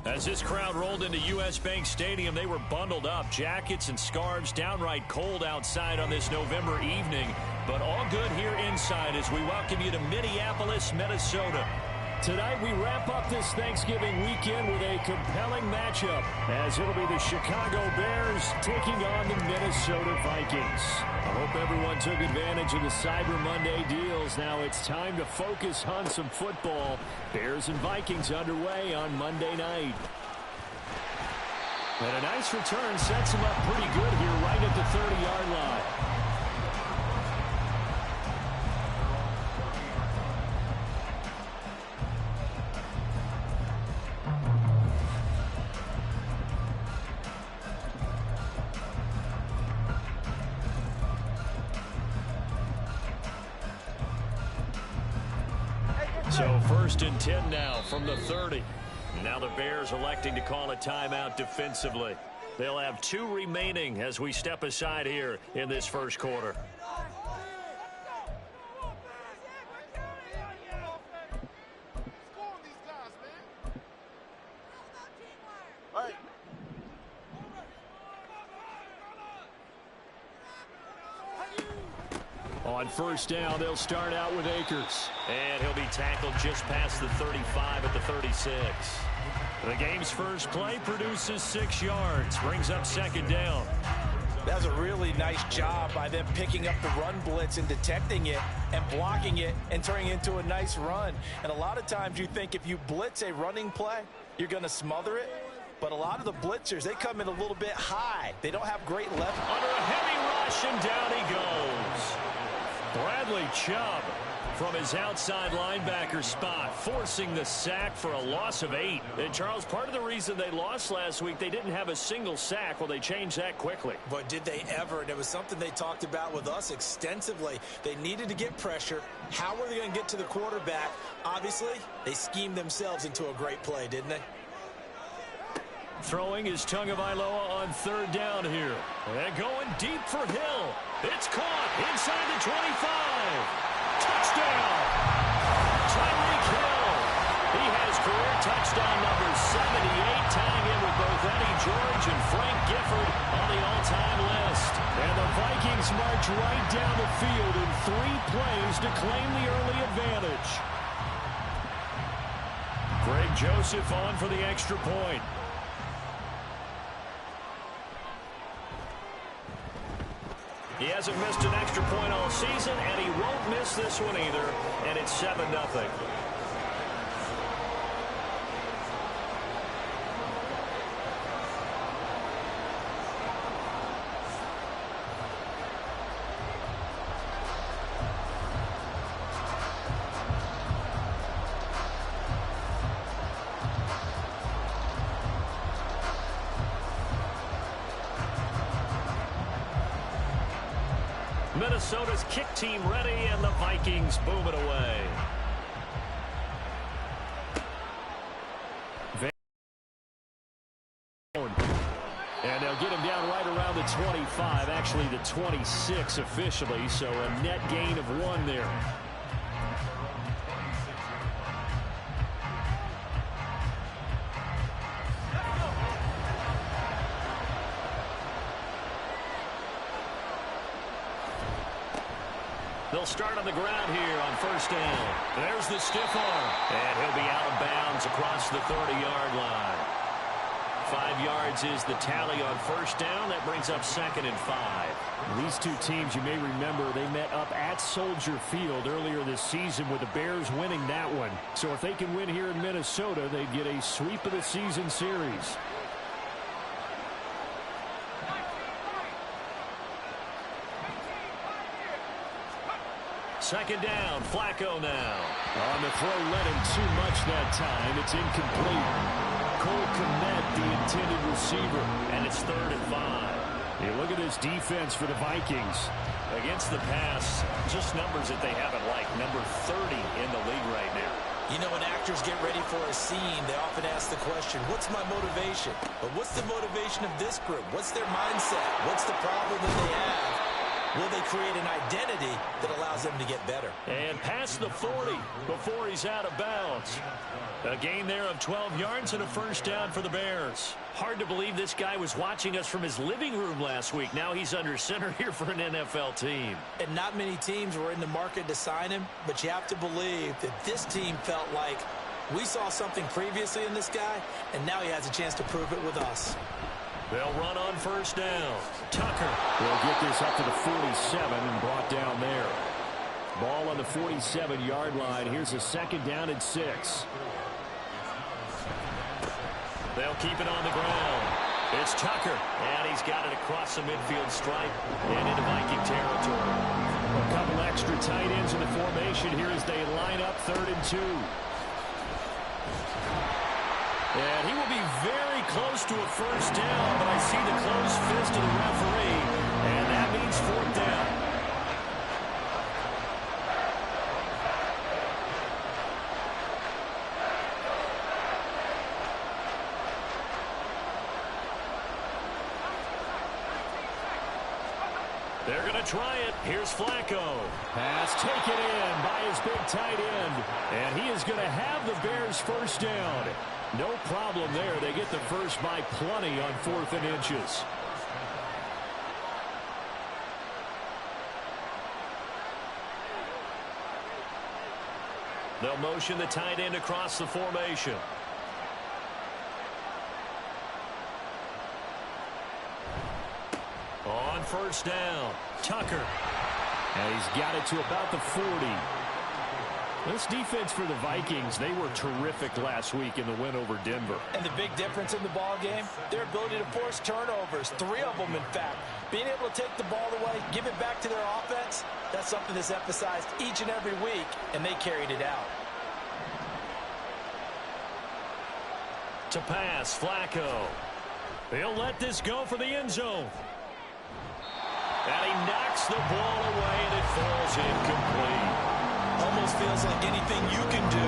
As this crowd rolled into U.S. Bank Stadium, they were bundled up, jackets and scarves, downright cold outside on this November evening, but all good here inside as we welcome you to Minneapolis, Minnesota. Tonight we wrap up this Thanksgiving weekend with a compelling matchup, as it'll be the Chicago Bears taking on the Minnesota Vikings. I hope everyone took advantage of the Cyber Monday deals. Now it's time to focus on some football. Bears and Vikings underway on Monday night. And a nice return sets them up pretty good here right at the 30-yard line. So 1st and 10 now from the 30. Now the Bears electing to call a timeout defensively. They'll have 2 remaining as we step aside here in this first quarter. On 1st down, they'll start out with Akers. And he'll be tackled just past the 35 at the 36. The game's first play produces 6 yards, brings up 2nd down. That was a really nice job by them picking up the run blitz and detecting it and blocking it and turning it into a nice run. And a lot of times you think if you blitz a running play, you're going to smother it. But a lot of the blitzers, they come in a little bit high. They don't have great leverage. Under a heavy rush, and down he goes. Bradley Chubb from his outside linebacker spot, forcing the sack for a loss of 8. And Charles, part of the reason they lost last week, they didn't have a single sack. Well, they changed that quickly. But did they ever? And it was something they talked about with us extensively. They needed to get pressure. How were they going to get to the quarterback? Obviously, they schemed themselves into a great play, didn't they? Throwing is Tagovailoa on 3rd down here. And going deep for Hill. It's caught inside the 25. Touchdown! Tyreek Hill. He has career touchdown number 78, tying in with both Eddie George and Frank Gifford on the all-time list. And the Vikings march right down the field in 3 plays to claim the early advantage. Greg Joseph on for the extra point. He hasn't missed an extra point all season, and he won't miss this one either, and it's 7-0. Minnesota's kick team ready, and the Vikings boom it away. And they'll get him down right around the 25, actually the 26 officially, so a net gain of 1 there. They'll start on the ground here on 1st down. There's the stiff arm. And he'll be out of bounds across the 30-yard line. 5 yards is the tally on 1st down. That brings up 2nd and 5. These 2 teams, you may remember, they met up at Soldier Field earlier this season with the Bears winning that one. So if they can win here in Minnesota, they get a sweep of the season series. Second down, Flacco now. On the throw, led him too much that time. It's incomplete. Cole Kmet, the intended receiver, and it's 3rd and 5. You look at this defense for the Vikings. Against the pass, just numbers that they haven't liked. Number 30 in the league right now. You know, when actors get ready for a scene, they often ask the question, what's my motivation? But what's the motivation of this group? What's their mindset? What's the problem that they have? Will they create an identity that allows them to get better? And past the 40 before he's out of bounds. A gain there of 12 yards and a first down for the Bears. Hard to believe this guy was watching us from his living room last week. Now he's under center here for an NFL team. And not many teams were in the market to sign him, but you have to believe that this team felt like we saw something previously in this guy, and now he has a chance to prove it with us. They'll run on first down. Tucker will get this up to the 47 and brought down there. Ball on the 47-yard line. Here's a second down and 6. They'll keep it on the ground. It's Tucker, and he's got it across the midfield stripe and into Viking territory. A couple extra tight ends in the formation here as they line up 3rd and 2. And he will be very close to a first down, but I see the closed fist of the referee, and that means 4th down. They're going to try it. Here's Flacco. Pass taken in by his big tight end. And he is going to have the Bears first down. No problem there. They get the first by plenty on 4th and inches. They'll motion the tight end across the formation. On first down, Tucker. And he's got it to about the 40. This defense for the Vikings, they were terrific last week in the win over Denver. And the big difference in the ball game, their ability to force turnovers, 3 of them in fact. Being able to take the ball away, give it back to their offense, that's something that's emphasized each and every week, and they carried it out. To pass, Flacco. He'll let this go for the end zone. And he knocks the ball away, and it falls incomplete. Almost feels like anything you can do,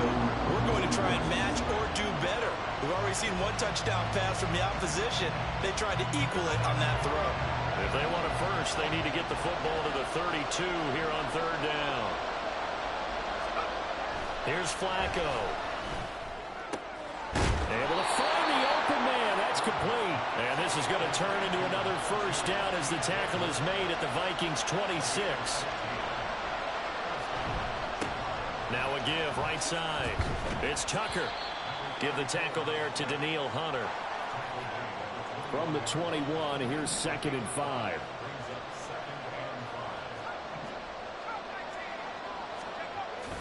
we're going to try and match or do better. We've already seen 1 touchdown pass from the opposition. They tried to equal it on that throw. If they want it first, they need to get the football to the 32 here on 3rd down. Here's Flacco. Able to find the open man. That's complete. And this is going to turn into another first down as the tackle is made at the Vikings 26. Now a give right side. It's Tucker. Give the tackle there to Daniil Hunter. From the 21, here's 2nd and 5.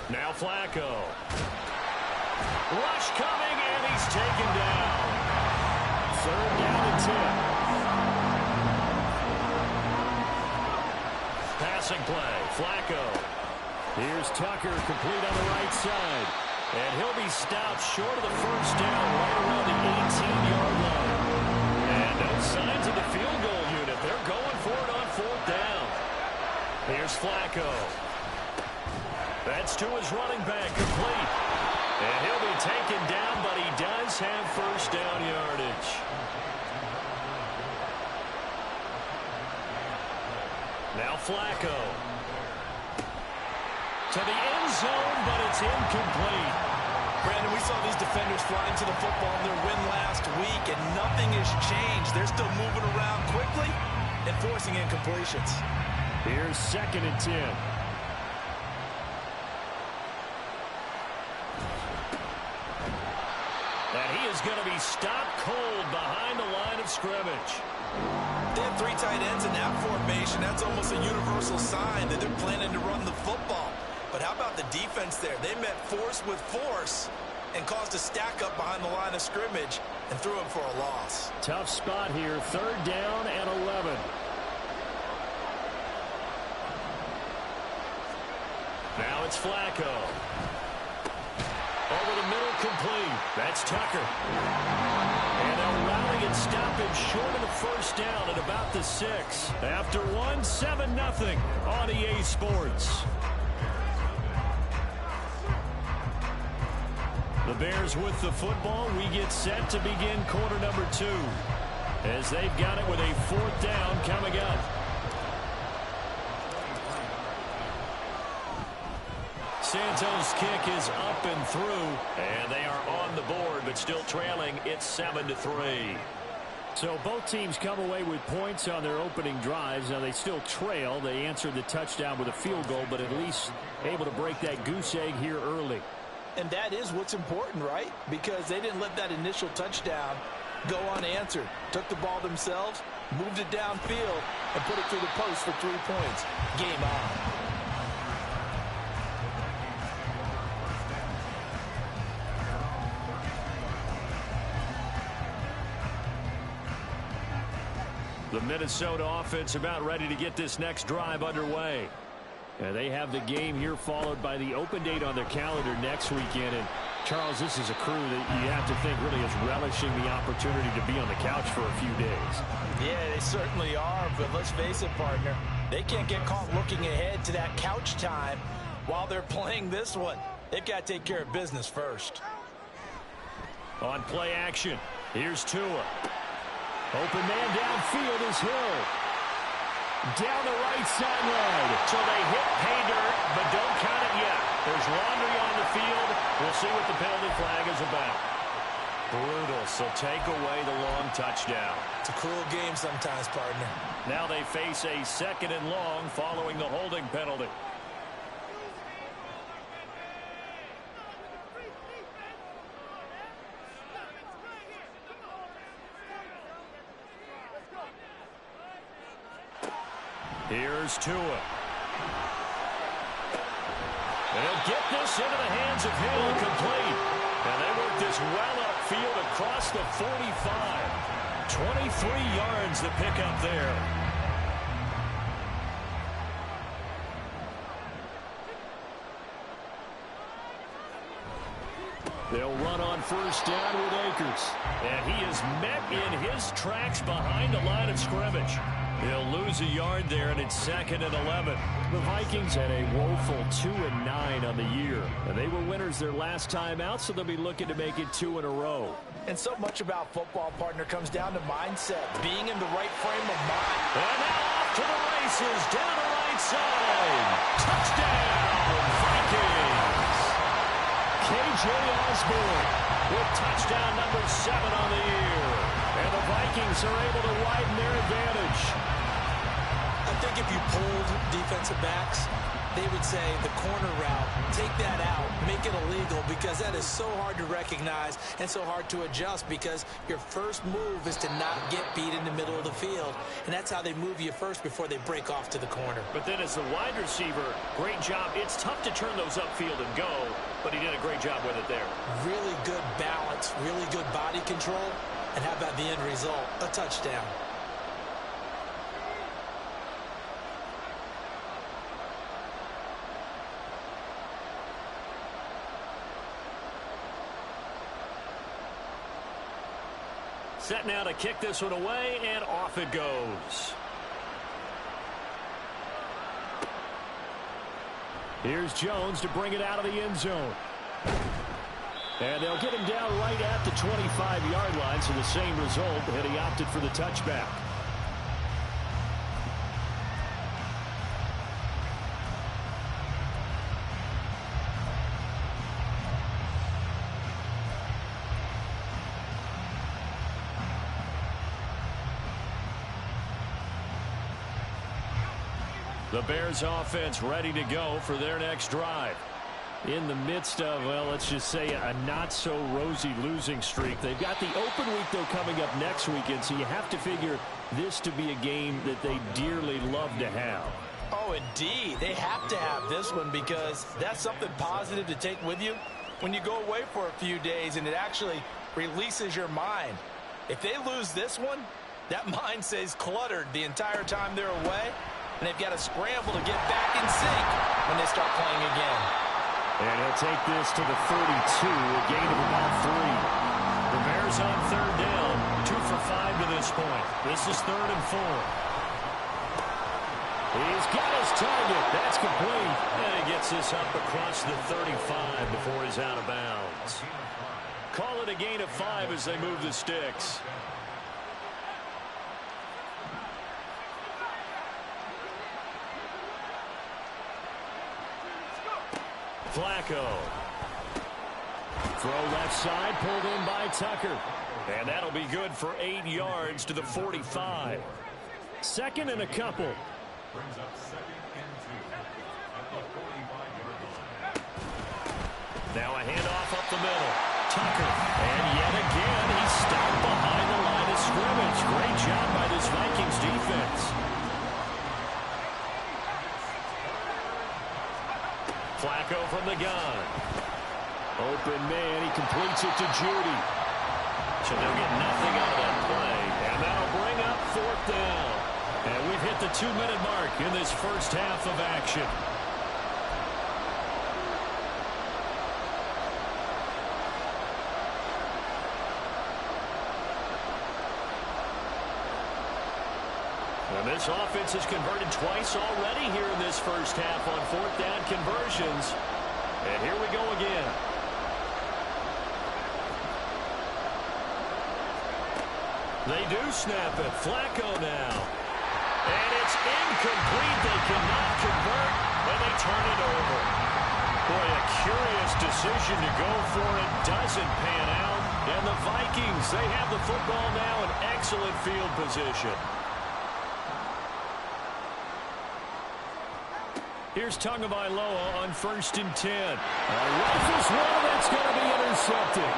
Now Flacco. Rush coming, and he's taken down. 3rd down and 10. Passing play, Flacco. Here's Tucker, complete on the right side. And he'll be stopped short of the first down right around the 18-yard line. And no signs of the field goal unit. They're going for it on 4th down. Here's Flacco. That's to his running back, complete. And he'll be taken down, but he does have first down yardage. Now Flacco. To the end zone, but it's incomplete. Brandon, we saw these defenders flying to the football in their win last week, and nothing has changed. They're still moving around quickly and forcing incompletions. Here's 2nd and 10. And he is going to be stopped cold behind the line of scrimmage. They have 3 tight ends in that formation. That's almost a universal sign that they're planning to run the football. But how about the defense there? They met force with force and caused a stack up behind the line of scrimmage and threw him for a loss. Tough spot here. 3rd down and 11. Now it's Flacco. Over the middle, complete. That's Tucker. And they'll rally and stop him short of the first down at about the 6. After 1, 7-0 on EA Sports. The Bears with the football. We get set to begin quarter number 2 as they've got it with a 4th down coming up. Santos' kick is up and through, and they are on the board, but still trailing. It's 7-3. So both teams come away with points on their opening drives. Now they still trail. They answered the touchdown with a field goal, but at least able to break that goose egg here early. And that is what's important, right? Because they didn't let that initial touchdown go unanswered. Took the ball themselves, moved it downfield, and put it through the post for 3 points. Game on. The Minnesota offense about ready to get this next drive underway. And they have the game here followed by the open date on their calendar next weekend. And Charles, this is a crew that you have to think really is relishing the opportunity to be on the couch for a few days. Yeah, they certainly are, but let's face it, partner. They can't get caught looking ahead to that couch time while they're playing this one. They've got to take care of business first. On play action, here's Tua. Open man downfield is Hill. Down the right sideline. So they hit pay dirt, but don't count it yet. There's laundry on the field. We'll see what the penalty flag is about. Brutal, so take away the long touchdown. It's a cruel game sometimes, partner. Now they face a 2nd and long following the holding penalty. Here's Tua. And he'll get this into the hands of Hill, complete. And they work this well upfield across the 45. 23 yards to pick up there. They'll run on first down with Akers. And he is met in his tracks behind the line of scrimmage. He'll lose a yard there, and it's 2nd and 11. The Vikings had a woeful 2-9 on the year. And they were winners their last time out, so they'll be looking to make it 2 in a row. And so much about football, partner, comes down to mindset, being in the right frame of mind. And now off to the races, down the right side. Touchdown, Vikings. K.J. Osborne with touchdown number 7 on the year. And the Vikings are able to widen their advantage. I think if you pulled defensive backs, they would say the corner route, take that out, make it illegal, because that is so hard to recognize and so hard to adjust, because your first move is to not get beat in the middle of the field. And that's how they move you first before they break off to the corner. But then as the wide receiver, great job. It's tough to turn those upfield and go, but he did a great job with it there. Really good balance, really good body control. And how about the end result? A touchdown. Set now to kick this one away, and off it goes. Here's Jones to bring it out of the end zone. And they'll get him down right at the 25-yard line, so the same result, and he opted for the touchback. The Bears offense ready to go for their next drive. In the midst of, well, let's just say a not-so-rosy losing streak. They've got the open week, though, coming up next weekend, so you have to figure this to be a game that they dearly love to have. Oh, indeed. They have to have this one, because that's something positive to take with you when you go away for a few days, and it actually releases your mind. If they lose this one, that mind stays cluttered the entire time they're away, and they've got to scramble to get back in sync when they start playing again. And he'll take this to the 32, a gain of about 3. The Bears on third down, 2 for 5 to this point. This is 3rd and 4. He's got his target. That's complete. And he gets this up across the 35 before he's out of bounds. Call it a gain of 5 as they move the sticks. Flacco. Throw left side, pulled in by Tucker. And that'll be good for 8 yards to the 45. Second and a couple. Brings up 2nd and 2 at the 45-yard line. Now a handoff up the middle. Tucker. And yet again, he's stopped behind the line of scrimmage. Great job by this Vikings defense. Flacco from the gun. Open man. He completes it to Judy. So they'll get nothing out of that play. And that'll bring up 4th down. And we've hit the 2-minute mark in this first half of action. And this offense has converted twice already here in this first half on 4th down conversions. And here we go again. They do snap it. Flacco now. And it's incomplete. They cannot convert, and they turn it over. Boy, a curious decision to go for it. Doesn't pan out. And the Vikings, they have the football now in excellent field position. Here's Tagovailoa on 1st and 10. Rifles one that's going to be intercepted.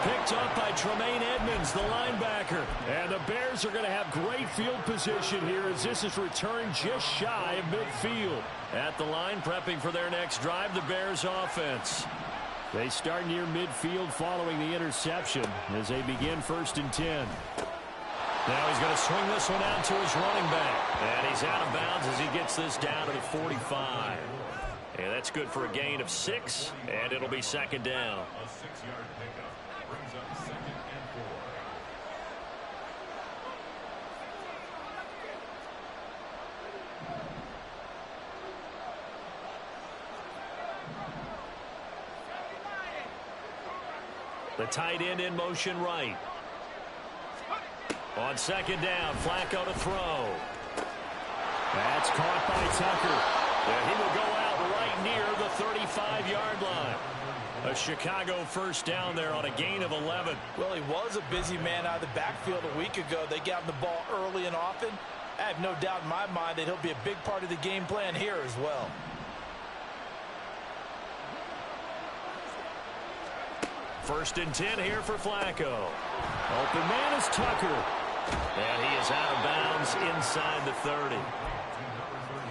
Picked up by Tremaine Edmonds, the linebacker. And the Bears are going to have great field position here as this is returned just shy of midfield. At the line, prepping for their next drive, the Bears offense. They start near midfield following the interception as they begin 1st and 10. Now he's going to swing this one out to his running back. And he's out of bounds as he gets this down to the 45. And that's good for a gain of 6, and it'll be 2nd down. A 6-yard pickup brings up 2nd and 4. The tight end in motion right. On 2nd down, Flacco to throw. That's caught by Tucker. And he will go out right near the 35-yard line. A Chicago 1st down there on a gain of 11. Well, he was a busy man out of the backfield a week ago. They got him the ball early and often. I have no doubt in my mind that he'll be a big part of the game plan here as well. First and 10 here for Flacco. Open man is Tucker. And he is out of bounds inside the 30.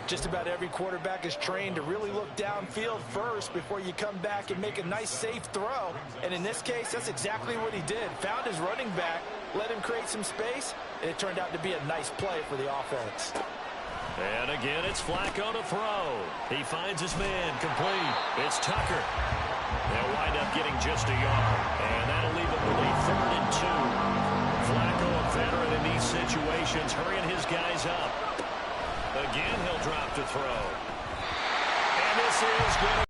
Just about every quarterback is trained to really look downfield first before you come back and make a nice, safe throw. And in this case, that's exactly what he did. Found his running back, let him create some space, and it turned out to be a nice play for the offense. And again, it's Flacco to throw. He finds his man complete. It's Tucker. They'll wind up getting just a yard. And that'll leave them with a 3rd and 2. Flacco, a veteran in these situations, hurrying his guys up. Again, he'll drop to throw. And this is good.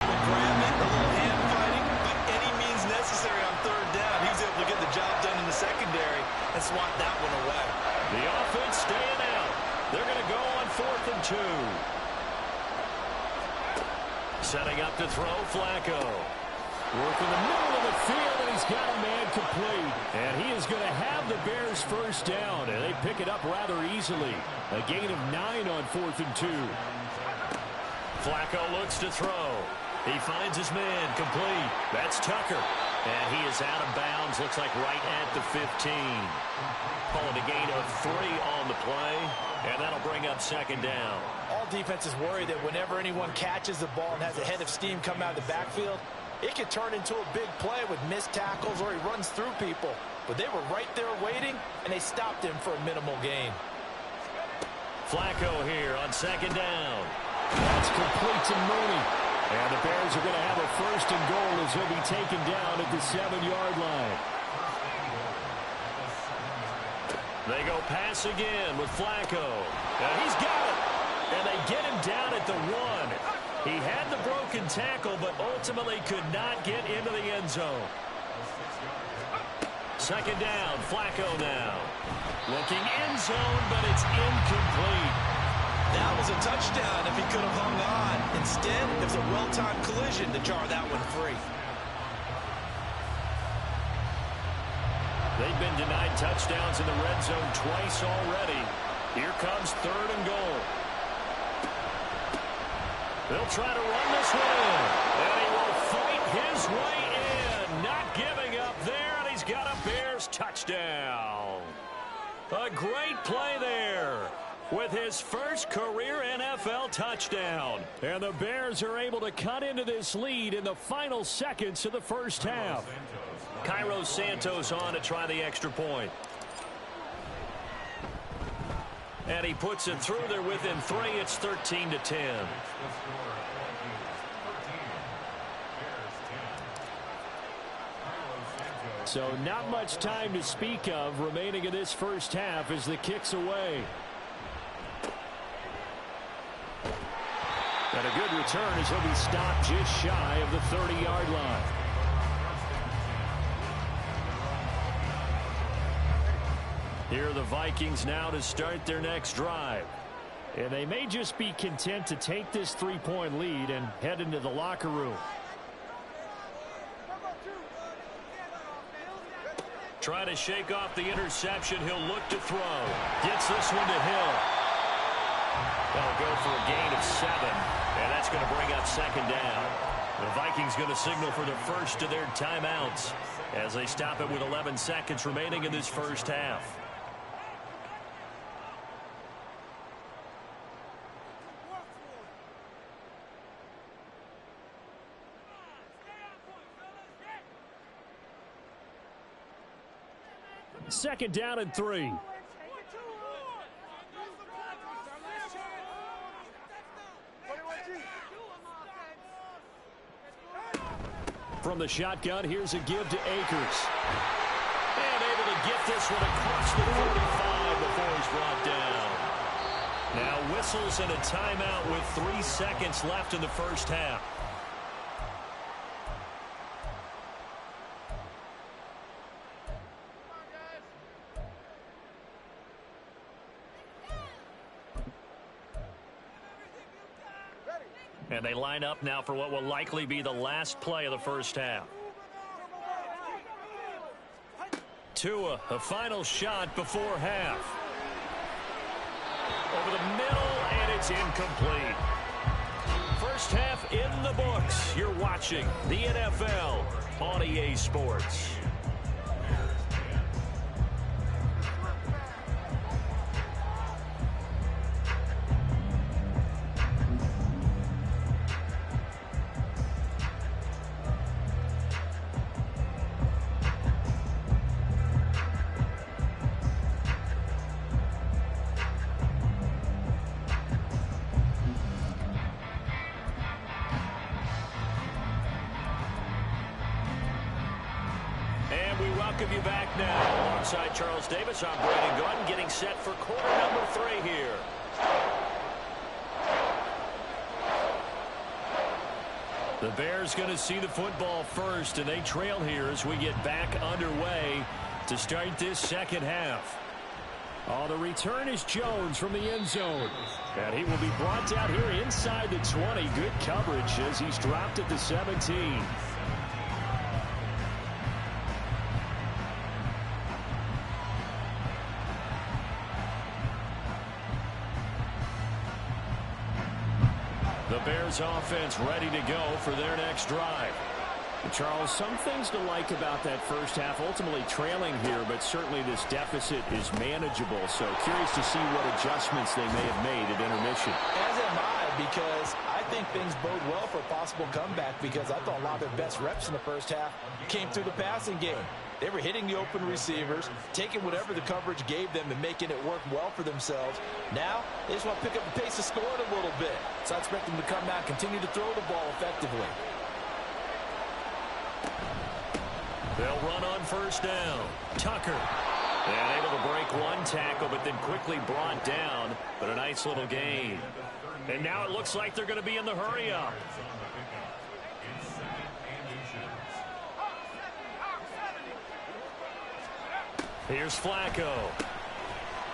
Grab it, a little hand fighting, but any means necessary on 3rd down. He was able to get the job done in the secondary and swat that one away. The offense staying out. They're going to go on 4th and 2. Setting up to throw, Flacco. Working the middle of the field, and he's got a man complete. And he is going to have the Bears 1st down, and they pick it up rather easily. A gain of 9 on 4th and 2. Flacco looks to throw. He finds his man complete. That's Tucker. And he is out of bounds, looks like right at the 15. Calling a gain of 3 on the play, and that'll bring up 2nd down. All defenses worry that whenever anyone catches the ball and has a head of steam come out of the backfield, it could turn into a big play with missed tackles or he runs through people. But they were right there waiting, and they stopped him for a minimal gain. Flacco here on 2nd down. That's complete to Mooney. And the Bears are going to have a 1st and goal as he'll be taken down at the 7-yard line. They go pass again with Flacco. And he's got it. And they get him down at the 1. He had the broken tackle, but ultimately could not get into the end zone. 2nd down, Flacco now. Looking end zone, but it's incomplete. That was a touchdown if he could have hung on. Instead, it was a well-timed collision to jar that one free. They've been denied touchdowns in the red zone twice already. Here comes 3rd and goal. They'll try to run this one in. And he will fight his way in. Not giving up there, and he's got a Bears touchdown. A great play there with his first career NFL touchdown. And the Bears are able to cut into this lead in the final seconds of the first half. Cairo Santos on to try the extra point. And he puts it through there within 3. It's 13-10. So not much time to speak of remaining in this first half as the kick's away. And a good return as he'll be stopped just shy of the 30-yard line. Here are the Vikings now to start their next drive. And they may just be content to take this 3-point lead and head into the locker room. Trying to shake off the interception. He'll look to throw. Gets this one to Hill. They'll go for a gain of 7. And that's going to bring up 2nd down. The Vikings going to signal for the first of their timeouts as they stop it with 11 seconds remaining in this first half. Second down and 3. From the shotgun, here's a give to Akers. And able to get this one across the 45 before he's brought down. Now whistles and a timeout with 3 seconds left in the first half. And they line up now for what will likely be the last play of the first half. Tua, a final shot before half. Over the middle, and it's incomplete. First half in the books. You're watching the NFL on EA Sports. Welcome you back now. Alongside Charles Davis, I'm Brandon Gordon, getting set for quarter number 3 here. The Bears going to see the football first, and they trail here as we get back underway to start this second half. Oh, the return is Jones from the end zone. And he will be brought down here inside the 20. Good coverage as he's dropped at the 17. The Bears offense ready to go for their next drive. Charles, some things to like about that first half. Ultimately trailing here, but certainly this deficit is manageable. So curious to see what adjustments they may have made at intermission. As am I, because I think things bode well for a possible comeback, because I thought a lot of their best reps in the first half came through the passing game. They were hitting the open receivers, taking whatever the coverage gave them and making it work well for themselves. Now, they just want to pick up the pace of scoring a little bit. So I expect them to come out and continue to throw the ball effectively. They'll run on first down. Tucker. And able to break one tackle, but then quickly brought down. But a nice little gain. And now it looks like they're going to be in the hurry-up. Here's Flacco.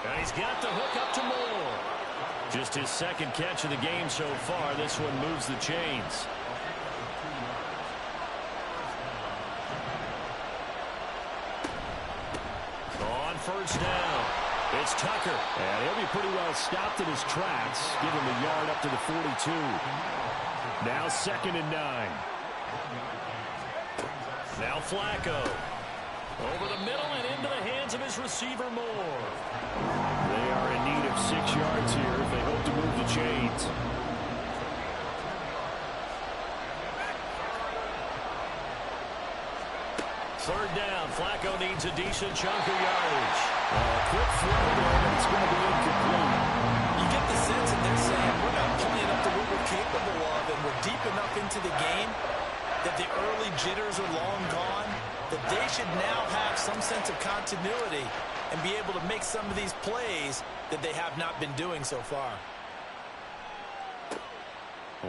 And he's got the hook up to Moore. Just his second catch of the game so far. This one moves the chains. On first down, it's Tucker. And he'll be pretty well stopped in his tracks. Give him a yard up to the 42. Now 2nd and 9. Now Flacco. Over the middle and into the hands of his receiver Moore. They are in need of 6 yards here if they hope to move the chains. Third down. Flacco needs a decent chunk of yardage. Quick throw there, but it's going to be incomplete. You get the sense that they're saying we're not playing up to what we're capable of, and we're deep enough into the game that the early jitters are long gone, that they should now have some sense of continuity and be able to make some of these plays that they have not been doing so far.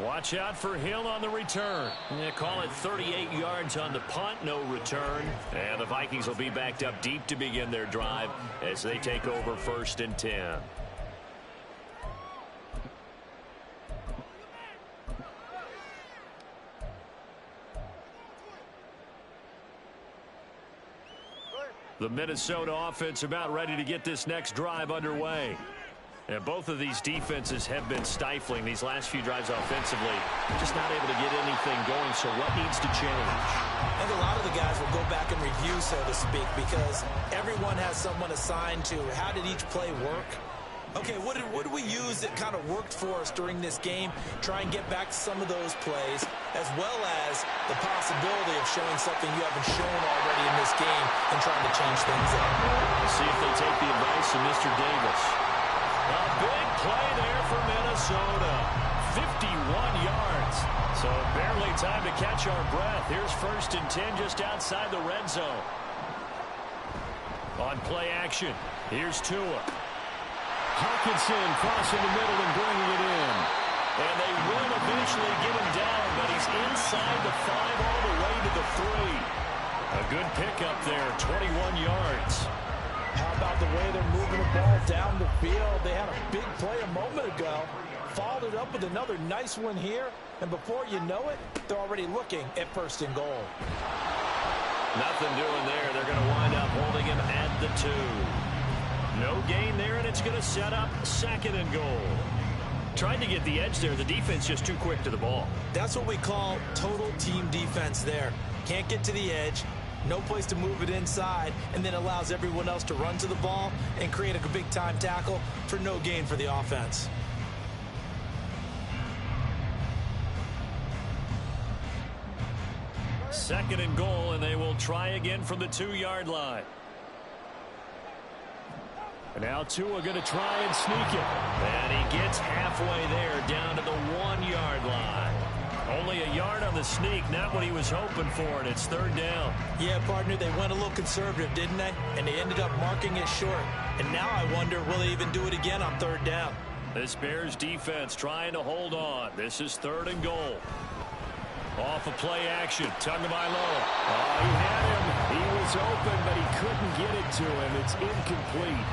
Watch out for Hill on the return. They call it 38 yards on the punt, no return. And the Vikings will be backed up deep to begin their drive as they take over 1st and 10. The Minnesota offense about ready to get this next drive underway. And both of these defenses have been stifling these last few drives offensively. Just not able to get anything going, so what needs to change? I think a lot of the guys will go back and review, so to speak, because everyone has someone assigned to how did each play work. Okay, what did we use that kind of worked for us during this game? Try and get back to some of those plays, as well as the possibility of showing something you haven't shown already in this game and trying to change things up. Let's see if they take the advice of Mr. Davis. A big play there for Minnesota. 51 yards. So barely time to catch our breath. Here's 1st and 10 just outside the red zone. On play action, here's Tua. Hawkinson crossing the middle and bringing it in. And they will eventually get him down, but he's inside the 5 all the way to the 3. A good pickup there, 21 yards. How about the way they're moving the ball down the field? They had a big play a moment ago. Followed it up with another nice one here. And before you know it, they're already looking at 1st and goal. Nothing doing there. They're going to wind up holding him at the 2. No gain there, and it's going to set up 2nd and goal. Trying to get the edge there. The defense just too quick to the ball. That's what we call total team defense there. Can't get to the edge. No place to move it inside, and then allows everyone else to run to the ball and create a big-time tackle for no gain for the offense. Second and goal, and they will try again from the 2-yard line. And now Tua going to try and sneak it. And he gets halfway there, down to the 1-yard line. Only a yard on the sneak, not what he was hoping for, and it's 3rd down. Yeah, partner, they went a little conservative, didn't they? And they ended up marking it short. And now I wonder, will they even do it again on 3rd down? This Bears defense trying to hold on. This is 3rd and goal. Off a play action. Tagovailoa. Oh, he had him. He was open, but he couldn't get it to him. It's incomplete.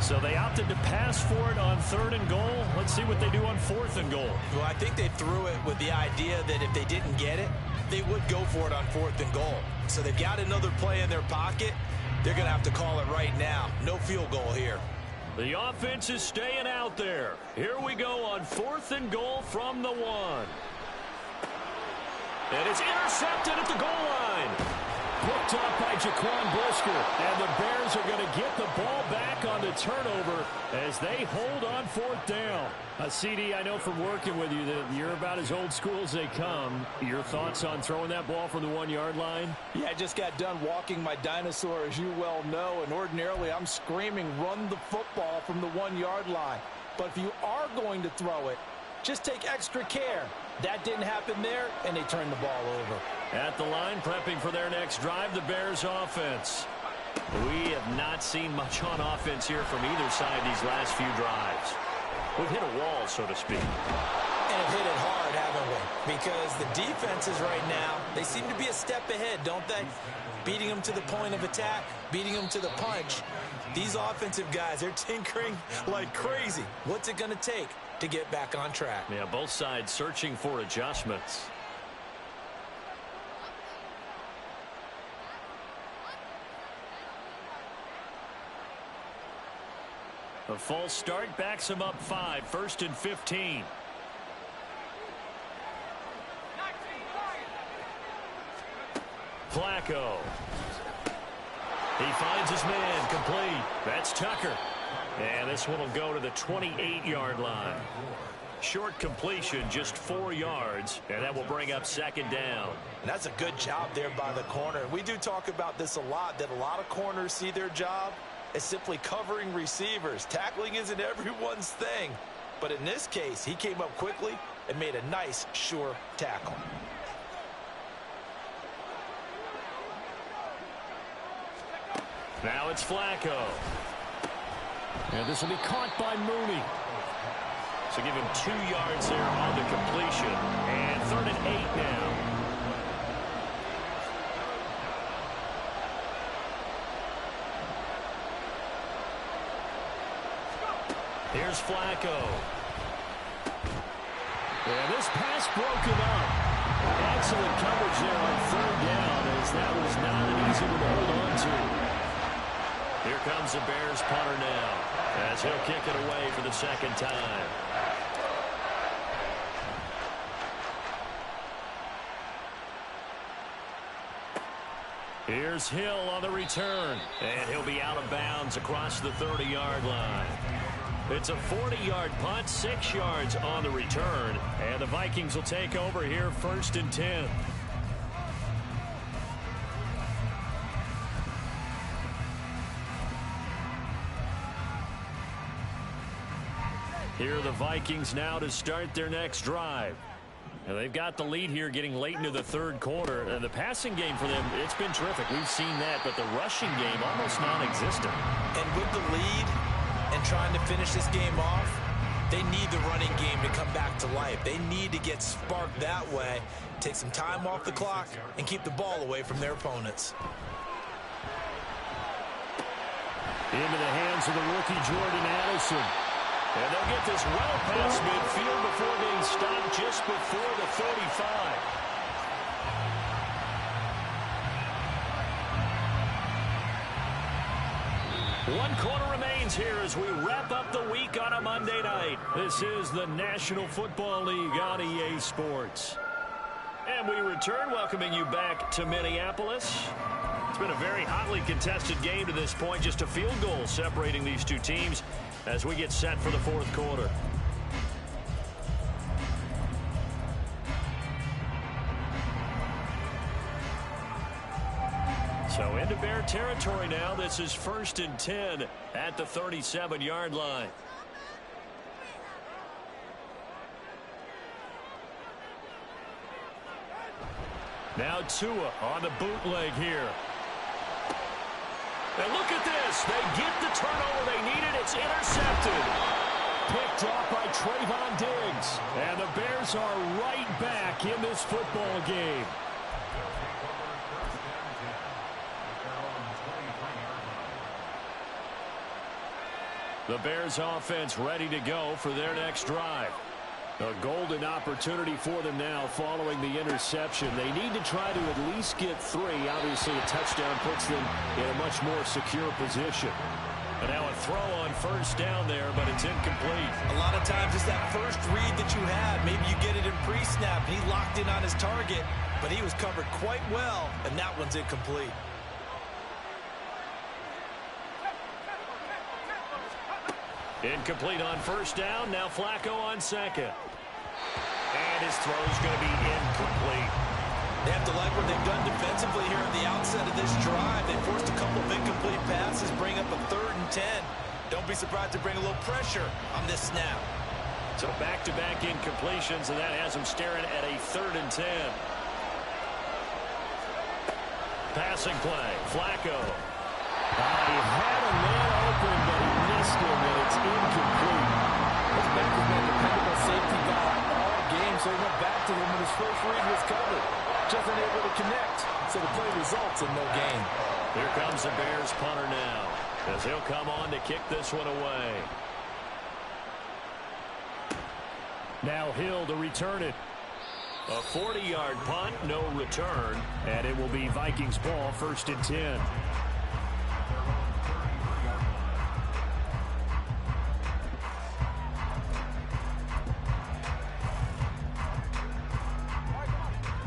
So they opted to pass for it on 3rd and goal. Let's see what they do on 4th and goal. Well, I think they threw it with the idea that if they didn't get it, they would go for it on 4th and goal. So they've got another play in their pocket. They're going to have to call it right now. No field goal here. The offense is staying out there. Here we go on 4th and goal from the 1. And it's intercepted at the goal line. Picked up by Jaquan Brisker. And the Bears are going to get the ball back on the turnover as they hold on 4th down. CD, I know from working with you that you're about as old school as they come. Your thoughts on throwing that ball from the 1-yard line? Yeah, I just got done walking my dinosaur, as you well know, and ordinarily I'm screaming, run the football from the 1-yard line. But if you are going to throw it, just take extra care. That didn't happen there, and they turned the ball over. At the line, prepping for their next drive, the Bears offense. We have not seen much on offense here from either side these last few drives. We've hit a wall, so to speak. And have hit it hard, haven't we? Because the defenses right now, they seem to be a step ahead, don't they? Beating them to the point of attack, beating them to the punch. These offensive guys, they're tinkering like crazy. What's it going to take to get back on track? Yeah, both sides searching for adjustments. A false start backs him up 5, 1st and 15. Flacco. He finds his man, complete. That's Tucker. And this one will go to the 28-yard line. Short completion, just 4 yards, and that will bring up 2nd down. And that's a good job there by the corner. We do talk about this a lot, that a lot of corners see their job as simply covering receivers. Tackling isn't everyone's thing. But in this case, he came up quickly and made a nice, sure tackle. Now it's Flacco. And this will be caught by Mooney. So give him 2 yards there on the completion. And 3rd and 8 now. Here's Flacco. And this pass broken up. Excellent coverage there on 3rd down, as that was not an easy one to hold on to. Here comes the Bears punter now, as he'll kick it away for the 2nd time. Here's Hill on the return, and he'll be out of bounds across the 30-yard line. It's a 40-yard punt, 6 yards on the return, and the Vikings will take over here 1st and 10. Here are the Vikings now to start their next drive. And they've got the lead here getting late into the 3rd quarter. And the passing game for them, it's been terrific. We've seen that, but the rushing game almost non-existent. And with the lead and trying to finish this game off, they need the running game to come back to life. They need to get sparked that way, take some time off the clock, and keep the ball away from their opponents. Into the hands of the rookie Jordan Addison. And they'll get this well past midfield before being stopped just before the 35. One quarter remains here as we wrap up the week on a Monday night. This is the National Football League on EA Sports. And we return, welcoming you back to Minneapolis. It's been a very hotly contested game to this point. Just a field goal separating these two teams as we get set for the 4th quarter. So into Bear territory now. This is 1st and 10 at the 37-yard line. Now Tua on the bootleg here. And look at this. They get the turnover they needed. It's intercepted. Picked off by Trayvon Diggs. And the Bears are right back in this football game. The Bears offense ready to go for their next drive. A golden opportunity for them now following the interception. They need to try to at least get 3. Obviously, a touchdown puts them in a much more secure position. And now a throw on 1st down there, but it's incomplete. A lot of times it's that first read that you had. Maybe you get it in pre-snap. He locked in on his target, but he was covered quite well, and that one's incomplete. Incomplete on 1st down. Now Flacco on 2nd. And his throw's going to be incomplete. They have to like what they've done defensively here at the outset of this drive. They forced a couple of incomplete passes, bring up a 3rd and 10. Don't be surprised to bring a little pressure on this snap. So back-to-back incompletions, and that has them staring at a 3rd and 10. Passing play. Flacco. He had a man open, but he missed him, and it's incomplete. This back has been a dependable safety valve all game. Here comes the Bears punter now, as he'll come on to kick this one away. Now Hill to return it. A 40-yard punt, no return. And it will be Vikings ball, 1st and 10.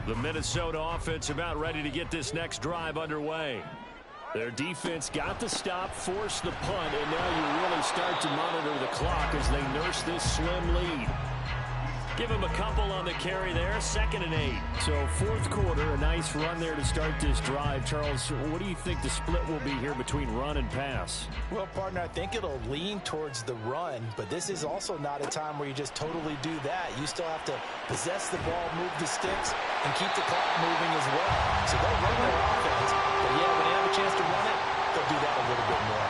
The Minnesota offense about ready to get this next drive underway. Their defense got the stop, forced the punt, and now you really start to monitor the clock as they nurse this slim lead. Give him a couple on the carry there, 2nd and 8. So 4th quarter, a nice run there to start this drive. Charles, what do you think the split will be here between run and pass? Well, partner, I think it'll lean towards the run, but this is also not a time where you just totally do that. You still have to possess the ball, move the sticks, and keep the clock moving as well. So they'll run their offense, but yeah, when they have a chance to run it, they'll do that a little bit more.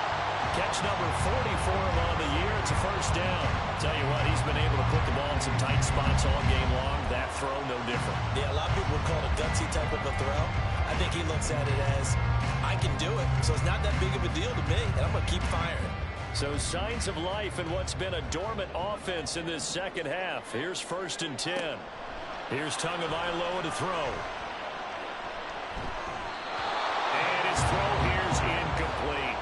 Catch number 40 for him on the year. It's a 1st down. Tell you what, he's been able to put the ball in some tight spots all game long. That throw, no different. Yeah, a lot of people would call it a gutsy type of a throw. I think he looks at it as, I can do it, so it's not that big of a deal to me, and I'm going to keep firing. So signs of life in what's been a dormant offense in this 2nd half. Here's 1st and 10. Here's Tagovailoa to throw. And his throw here's incomplete.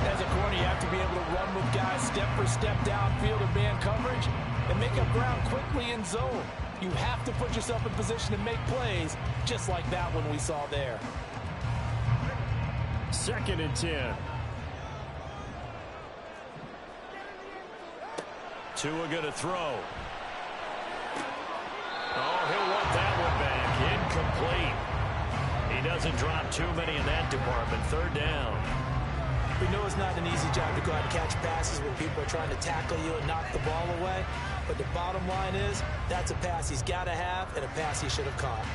As a corner, you have to be able to run with guys step for step downfield in man coverage and make up ground quickly in zone. You have to put yourself in position to make plays, just like that one we saw there. 2nd and 10. Tua going to throw. Oh, he'll want that one back. Incomplete. He doesn't drop too many in that department. 3rd down. We know it's not an easy job to go out and catch passes when people are trying to tackle you and knock the ball away. But the bottom line is, that's a pass he's got to have and a pass he should have caught.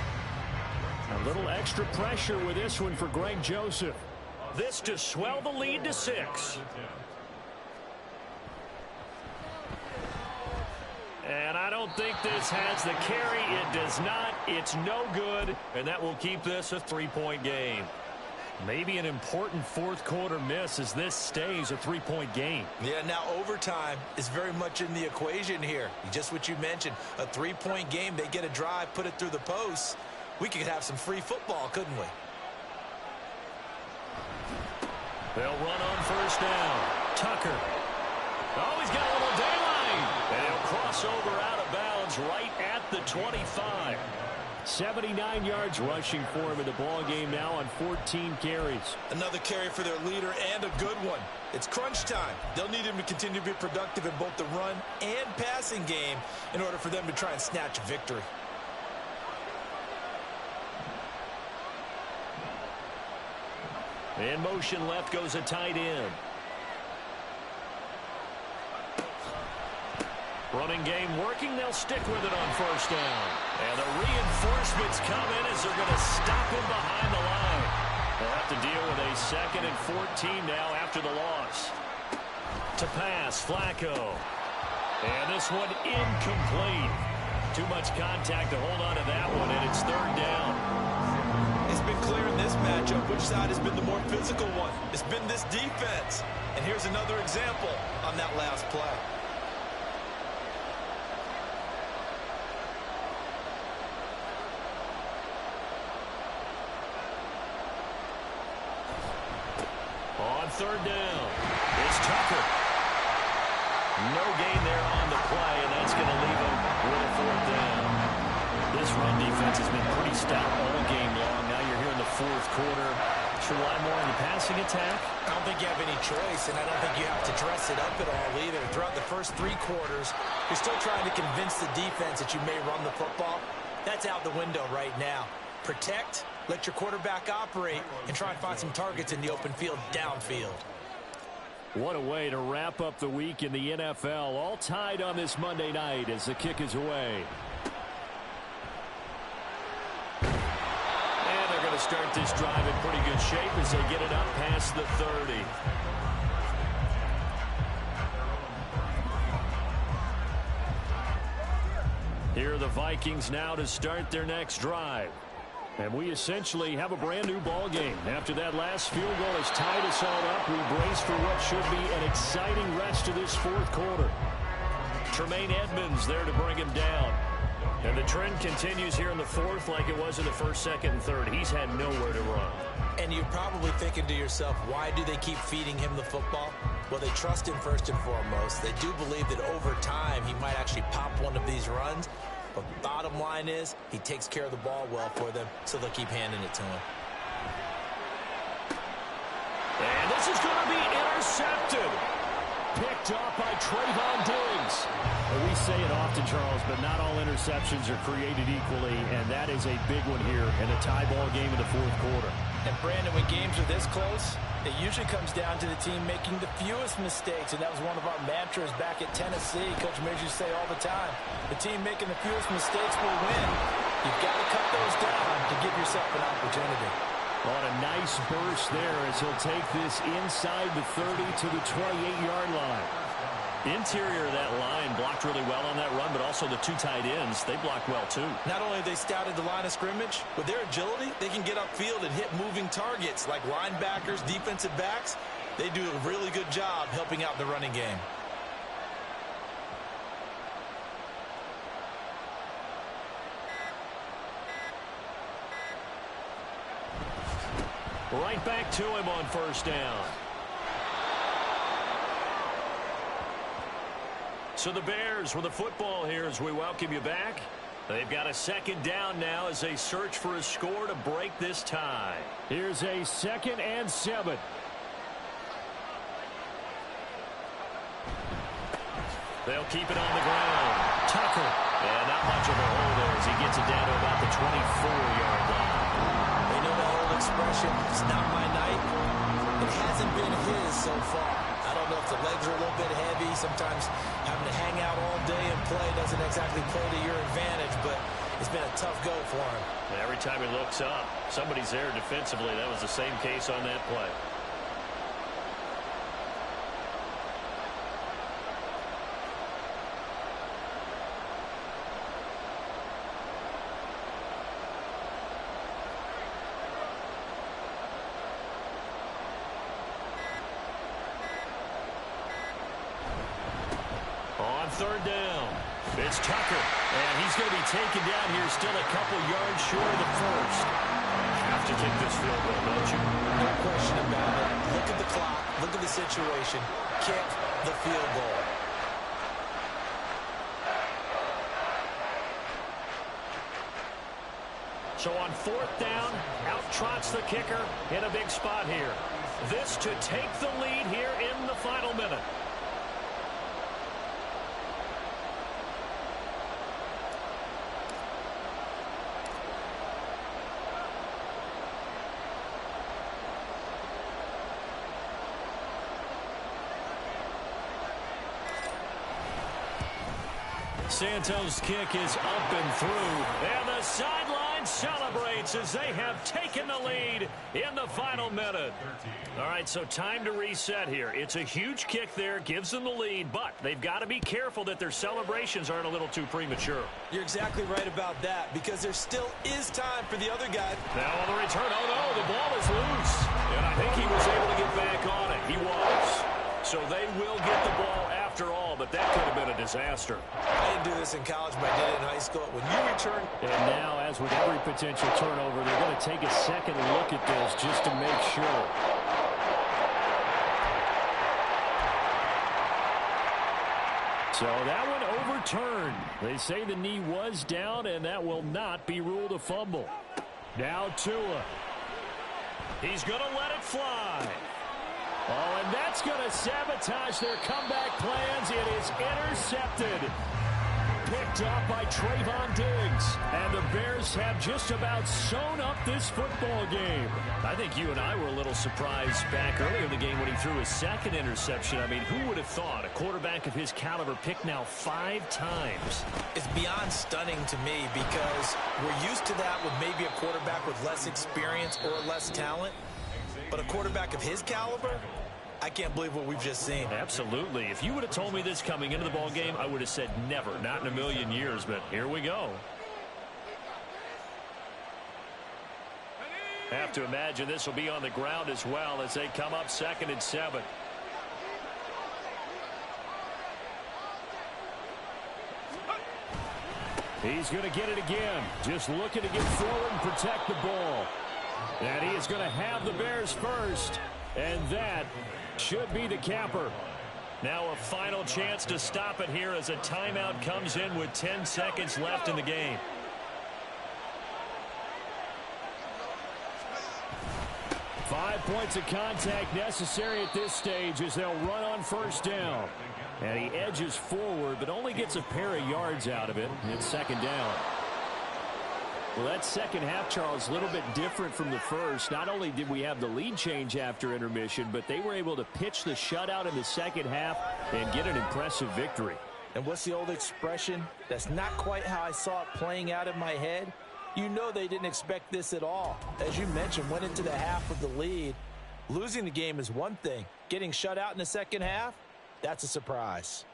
A little extra pressure with this one for Greg Joseph. This to swell the lead to 6. And I don't think this has the carry. It does not. It's no good. And that will keep this a 3-point game. Maybe an important 4th quarter miss as this stays a 3-point game. Yeah, now overtime is very much in the equation here. Just what you mentioned, a 3-point game. They get a drive, put it through the posts. We could have some free football, couldn't we? They'll run on 1st down. Tucker. Oh, he's got a little daylight. And he'll cross over out of bounds right at the 25. 79 yards rushing for him in the ball game now on 14 carries. Another carry for their leader and a good one. It's crunch time. They'll need him to continue to be productive in both the run and passing game in order for them to try and snatch a victory. In motion left goes a tight end. Running game working. They'll stick with it on 1st down. And the reinforcements come in as they're going to stop him behind the line. They'll have to deal with a 2nd and 14 now after the loss. To pass, Flacco. And this one incomplete. Too much contact to hold on to that one, and it's 3rd down. It's been clear in this matchup which side has been the more physical one. It's been this defense. And here's another example on that last play. On 3rd down, it's Tucker. No gain there on the play, and that's going to leave him with a 4th down. This run defense has been pretty stout all game long. Now you're here in the 4th quarter. Should rely more on the passing attack? I don't think you have any choice, and I don't think you have to dress it up at all either. Throughout the first 3 quarters, you're still trying to convince the defense that you may run the football. That's out the window right now. Protect, let your quarterback operate, and try and find some targets in the open field downfield. What a way to wrap up the week in the NFL. All tied on this Monday night as the kick is away. And they're going to start this drive in pretty good shape as they get it up past the 30. Here are the Vikings now to start their next drive. And we essentially have a brand new ball game. After that last field goal has tied us all up, we brace for what should be an exciting rest of this fourth quarter. Tremaine Edmonds there to bring him down. And the trend continues here in the fourth like it was in the first, second, and third. He's had nowhere to run. And you're probably thinking to yourself, why do they keep feeding him the football? Well, they trust him first and foremost. They do believe that over time he might actually pop one of these runs. But bottom line is, he takes care of the ball well for them, so they'll keep handing it to him. And this is going to be intercepted. Picked off by Trayvon Diggs. Well, we say it often, Charles, but not all interceptions are created equally, and that is a big one here in a tie ball game in the fourth quarter. And Brandon, when games are this close, it usually comes down to the team making the fewest mistakes, and that was one of our mantras back at Tennessee. Coach Mears used to say all the time, the team making the fewest mistakes will win. You've got to cut those down to give yourself an opportunity. On a nice burst there as he'll take this inside the 30 to the 28-yard line. Interior of that line blocked really well on that run, but also the two tight ends, they blocked well too. Not only have they scouted the line of scrimmage, with their agility, they can get upfield and hit moving targets like linebackers, defensive backs. They do a really good job helping out the running game. Right back to him on first down. So the Bears with the football here as we welcome you back. They've got a second down now as they search for a score to break this tie. Here's a 2nd and 7. They'll keep it on the ground. Tucker. And not much of a hole there as he gets it down to about the 24-yard line. They know that old expression, it's not my night. It hasn't been his so far. I don't know if the legs are a little bit heavy. Sometimes having to hang out all day and play doesn't exactly play to your advantage, but it's been a tough go for him. And every time he looks up, somebody's there defensively. That was the same case on that play. Third down. It's Tucker. And he's going to be taken down here still a couple yards short of the first. Have to kick this field goal, don't you? No question about it. Look at the clock. Look at the situation. Kick the field goal. So on fourth down, out trots the kicker in a big spot here. This to take the lead here in the final minute. Santos' kick is up and through, and the sideline celebrates as they have taken the lead in the final minute. All right, so time to reset here. It's a huge kick there, gives them the lead, but they've got to be careful that their celebrations aren't a little too premature. You're exactly right about that, because there still is time for the other guy. Now on the return, oh no, the ball is loose, and I think he was able to get back on it. He was. So they will get the ball after all, but that could have been a disaster. I didn't do this in college, but I did it in high school. When you return... And now, as with every potential turnover, they're going to take a second look at this just to make sure. So that one overturned. They say the knee was down, and that will not be ruled a fumble. Now Tua. He's going to let it fly. Oh, and that's going to sabotage their comeback plans. It is intercepted. Picked off by Trayvon Diggs. And the Bears have just about sewn up this football game. I think you and I were a little surprised back earlier in the game when he threw his second interception. I mean, who would have thought a quarterback of his caliber picked now 5 times? It's beyond stunning to me because we're used to that with maybe a quarterback with less experience or less talent. But a quarterback of his caliber, I can't believe what we've just seen. Absolutely. If you would have told me this coming into the ball game, I would have said never, not in a million years. But here we go. Have to imagine this will be on the ground as well as they come up 2nd and 7. He's going to get it again. Just looking to get forward and protect the ball. And he is going to have the Bears first. And that should be the capper. Now a final chance to stop it here as a timeout comes in with 10 seconds left in the game. Five points of contact necessary at this stage as they'll run on first down. And he edges forward, but only gets a pair of yards out of it. It's 2nd down. Well, that second half, Charles, a little bit different from the first. Not only did we have the lead change after intermission, but they were able to pitch the shutout in the second half and get an impressive victory. And what's the old expression? That's not quite how I saw it playing out in my head. You know they didn't expect this at all. As you mentioned, went into the half with the lead. Losing the game is one thing. Getting shut out in the second half, that's a surprise.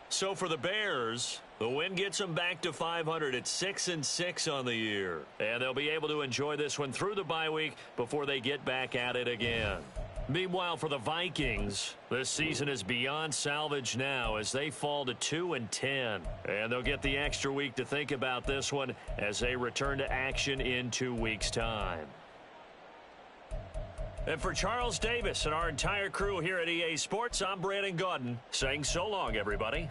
So for the Bears, the win gets them back to 500 at 6-6 on the year. And they'll be able to enjoy this one through the bye week before they get back at it again. Meanwhile, for the Vikings, this season is beyond salvage now as they fall to 2-10. And they'll get the extra week to think about this one as they return to action in 2 weeks' time. And for Charles Davis and our entire crew here at EA Sports, I'm Brandon Gaudin saying so long, everybody.